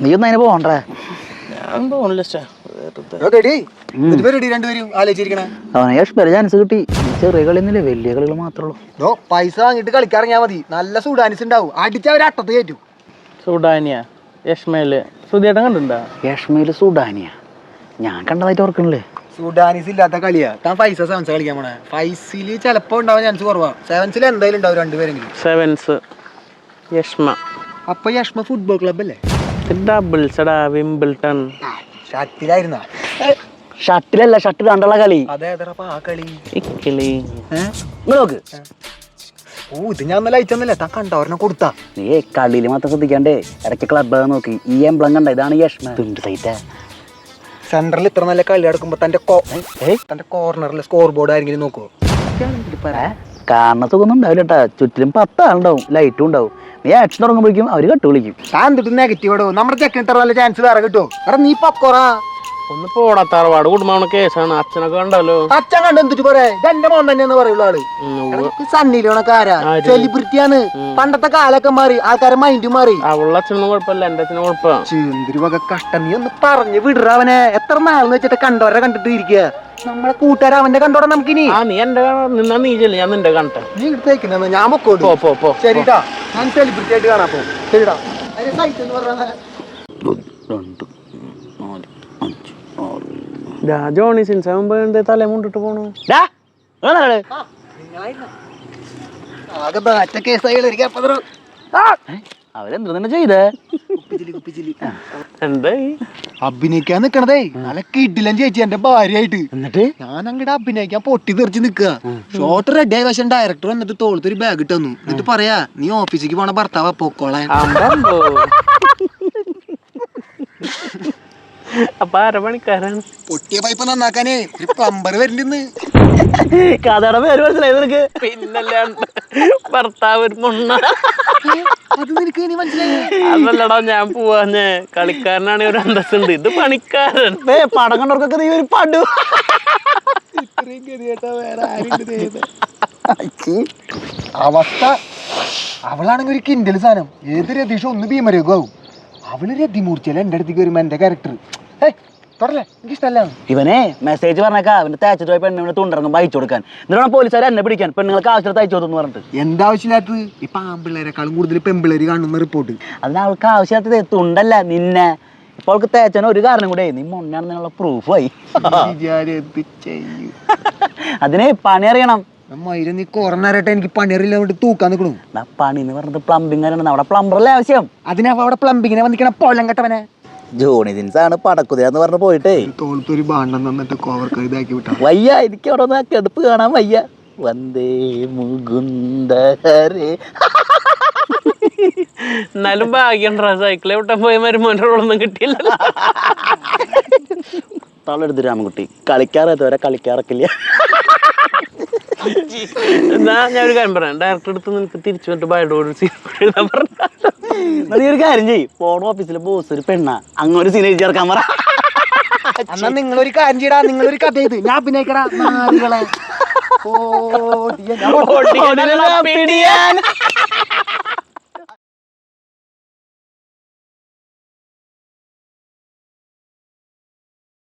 നീ ഒന്നും അതിന് പോകണ്ടേ? ഞാൻ പോണില്ല. അവനെ ചാൻസ് കിട്ടി. ചെറിയ കളിയൊന്നുമില്ല, വലിയ കളികൾ മാത്രമേ ഉള്ളൂ. പൈസ വാങ്ങിട്ട് കളിക്കാറങ്ങിയാ മതി. നല്ല സുഡാനിസ് ഉണ്ടാവും, അടിച്ചവരെ അട്ടത്ത് കയറ്റും. സുഡാനിയ യഷ്മയില് സുധിയേട്ടൻ കണ്ടിട്ടുണ്ടോ? യഷ്മയില് സുഡാനിയ ഞാൻ കണ്ടതായിട്ട് ഓർക്കണില്ലേ? സുഡാനിസ് ഇല്ലാത്ത കളിയാ. താൻ പൈസ സെവൻസ് കളിക്കാൻ പോണേ. ഫൈസില് ചിലപ്പോ ഉണ്ടാവാൻ ചാൻസ് കുറവാ. സെവൻസിൽ എന്തായാലും ഉണ്ടാവും രണ്ടുപേരെങ്കിലും. സെവൻസ് യഷ്മ. അപ്പൊ യഷ്മ ഫുട്ബോൾ ക്ലബ് അല്ലേ? ഡബിൾസടാ, വിംബിൾട്ടൺ. ഷട്ടിലായിരുന്ന? ഷട്ടിലല്ല, ഷട്ടിൽ കണ്ടുള്ള കളി. അതേതറപ്പാ ആ കളി? ഇക്കിളി. നോക്ക്. ഓ, ഇത് ഞാൻ ഒന്നല്ല അയച്ചെന്നല്ലേ, താൻ കണ്ട ഒരെണ്ണം കൊടുത്താ? നീ കളിയിൽ മാത്രം ശ്രദ്ധിക്കാണ്ടേ, ഇടയ്ക്ക് ക്ലബ് നോക്കി. ഈ എംബ്ലം കണ്ട, ഇതാണ് യഷ്മ. തുണ്ട് സൈറ്റാ. സെന്ററിൽ ഇത്ര നല്ല കളി നടക്കുമ്പോ തന്റെ കോർണറിൽ സ്കോർ ബോർഡ് ആരെങ്കിലും നോക്കുവോ? കാണുന്ന സുഖമൊന്നും ഉണ്ടാവില്ല കേട്ടാ. ചുറ്റിലും 10 ആളുണ്ടാവും, ലൈറ്റും ഉണ്ടാവും. നീ ആക്ഷൻ തുടങ്ങുമ്പോഴേക്കും അവര് കട്ട് വിളിക്കും. താൻ എന്തിട്ട് നെഗറ്റീവോ? നമ്മുടെ ചെക്കൻ ഇത്ര നല്ല ചാൻസ് വേറെ കിട്ടുമോ? എടാ നീ പക്കോറാ. ഒന്ന് പോടാത്താറവാട് കുടുംബമാണ് കേസാണ്. അച്ഛനൊക്കെ കണ്ടല്ലോ. അച്ഛൻ കണ്ട് എന്തിട്ട് പറയാ? എന്റെ മോൻ തന്നെയെന്ന് പറയുള്ളൂ ആള്. സണ്ണിയിലോണക്കാരാ, സെലിബ്രിറ്റിയാണ്. പണ്ടത്തെ കാലൊക്കെ മാറി, ആൾക്കാരെ മൈൻഡ് മാറി. അവളുടെ അച്ഛനൊന്നും കുഴപ്പമില്ല, എന്റെ അച്ഛനും കുഴപ്പമില്ല. എന്തൊരു വക കഷ്ടം. നീ ഒന്ന് പറഞ്ഞു വിടറ അവനെ. എത്ര നാളെന്ന് വെച്ചിട്ട് കണ്ടോരെ കണ്ടിട്ട് ഇരിക്കുക. നമ്മളെ കൂട്ടുകാരെ അവന്റെ കണ്ടോടെ നമുക്കിനി. നീ എന്റെ നിന്നാ നീ ചെല്ലു, ഞാൻ നിന്റെ കണ്ടേ. നീ എടുത്തേക്കുന്ന ഞാൻ പൊക്കോട്ടു. ശരിട്ടാ, ഞാൻ സെലിബ്രിറ്റി ആയിട്ട് കാണാൻ പോകും. ശരിടാ. അതിന്റെ സൈറ്റ് എന്ന് പറഞ്ഞാൽ ജോണി സിൻസ് തലേ മുണ്ടിട്ട് പോണു. അവരെന്താ തന്നെ ചെയ്തേ? എന്തായി അഭിനയിക്കാൻ നിക്കണതേ നല്ല കിടിലൻ ചേച്ചി എന്റെ ഭാര്യയായിട്ട്. എന്നിട്ട് ഞാൻ അങ്ങോട്ട് അഭിനയിക്കാൻ പൊട്ടി തെറിച്ച് നിക്കുക. ഷോട്ട് റെഡി ആയി. പക്ഷെ ഡയറക്ടർ വന്നിട്ട് തോളത്തൊരു ബാഗ് ഇട്ട് തന്നു. എന്നിട്ട് പറയാ, നീ ഓഫീസിലേക്ക് പോണ ഭർത്താവ് പൊക്കോളാൻ. അപ്പൊ അരമണിക്കാരാണ്. പൊട്ടിയ പൈപ്പ് നന്നാക്കാനേ ഒരു പ്ലംബർ വരുന്നുണ്ട്. കഥയുടെ പേര് മനസ്സിലായി നിനക്ക്? പിന്നല്ലാണ്ട് ഭർത്താവ് ഒരു മൊണ്ണ. അത് നിനക്ക് ഇനി മനസ്സിലായി? അതല്ലടാ, ഞാൻ പോവാഞ്ഞേ. കളിക്കാരനാണ് ഒരു അന്തസ്സുണ്ട്. ഇത് പണിക്കാരൻ. പടം കണ്ടവർക്കൊക്കെ നീ ഒരു പടു. അവസ്ഥ അവളാണെങ്കിൽ ഒരു കിൻഡൽ സാധനം. ഏത് രതീഷും ഒന്ന് ഭീമരേഖാവും. അവള് രതിമൂർച്ചയല്ല എന്റെ അടുത്തേക്ക് വരുമ്പോ എന്റെ ക്യാരക്ടർ എനിക്കിഷ്ടല്ല. ഇവനെ മെസ്സേജ് പറഞ്ഞേക്കാ, അവന്റെ തേച്ചിട്ട് പോയി പെണ്ണുങ്ങളെ തുണ്ടിറങ്ങുമ്പോ അയച്ചു കൊടുക്കാൻ. എന്നിട്ട് പോലീസുകാരെ എന്നെ പിടിക്കാൻ, പെണ്ണുങ്ങൾക്ക് ആവശ്യത്തിന് അയച്ചു കൊടുത്തു പറഞ്ഞിട്ട്. എന്താവശ്യമില്ലാത്തത്? ഇപ്പൊ ആമ്പിള്ളേരെക്കാളും കൂടുതൽ പെമ്പിള്ളേര് കാണുന്ന റിപ്പോർട്ട്. അതിന് അവൾക്ക് ആവശ്യമില്ലാത്തത് തുണ്ടല്ല, നിന്നെ. ഇപ്പൊ അവൾക്ക് തേച്ചന ഒരു കാരണം കൂടെ, നീ മൊണ്ണാണെന്നുള്ള പ്രൂഫായി. അതിന് പണി അറിയണം. നീ കൊറന്നേരട്ടെ എനിക്ക് പണിയറിയില്ല, തൂക്കാൻ നിൽക്കണു. പണി എന്ന് പറഞ്ഞത് പ്ലംബിംഗ് ആണ്. അവിടെ പ്ലംബറല്ലേ ആവശ്യം. അതിനാ അവിടെ പ്ലംബിങ്ങിനെ വന്നിക്കണ പൊലം കെട്ടവനെ. ജോണി ദിൻസാണ് പടക്കുതിരാന്ന് പറഞ്ഞ് പോയിട്ടേ തോളത്തൊരു ബാണ്ടം തന്നിട്ട് കോവർക്ക് ഇതാക്കി വിട്ടു. വയ്യ, എനിക്ക് അവിടെ ഒന്ന് കെടുപ്പ് കാണാൻ വയ്യ. വന്ദേ മുകുന്ദഹരേ. എന്നാലും ഭാഗ്യണ്ടാ, സൈക്കിളെ വിട്ടാൻ പോയ മരുമോൻ്റെ റോളൊന്നും കിട്ടിയില്ല. തളെടുത്ത് രാമൻകുട്ടി കളിക്കാറേത്തവരെ കളിക്കാറക്കില്ല. എന്നാ ഞാൻ ഒരു കാര്യം പറയാം, ഡയറക്ടർ എടുത്ത് നിനക്ക് തിരിച്ചു വന്നിട്ട് ബയോഡോട് എഴുതാൻ പറഞ്ഞ. നീ ഒരു കാര്യം ചെയ്യ്, ഫോൺ ഓഫീസിലെ ബോസ് ഒരു പെണ്ണ, അങ്ങൊരു സീൻ എഴുതി ചേർക്കാൻ പറ. എന്നാ നിങ്ങളൊരു കാര്യം ചെയ്യടാ, നിങ്ങളൊരു കഥ ചെയ്ത് ഞാൻ അഭിനയിക്കടാ. നാരികളെ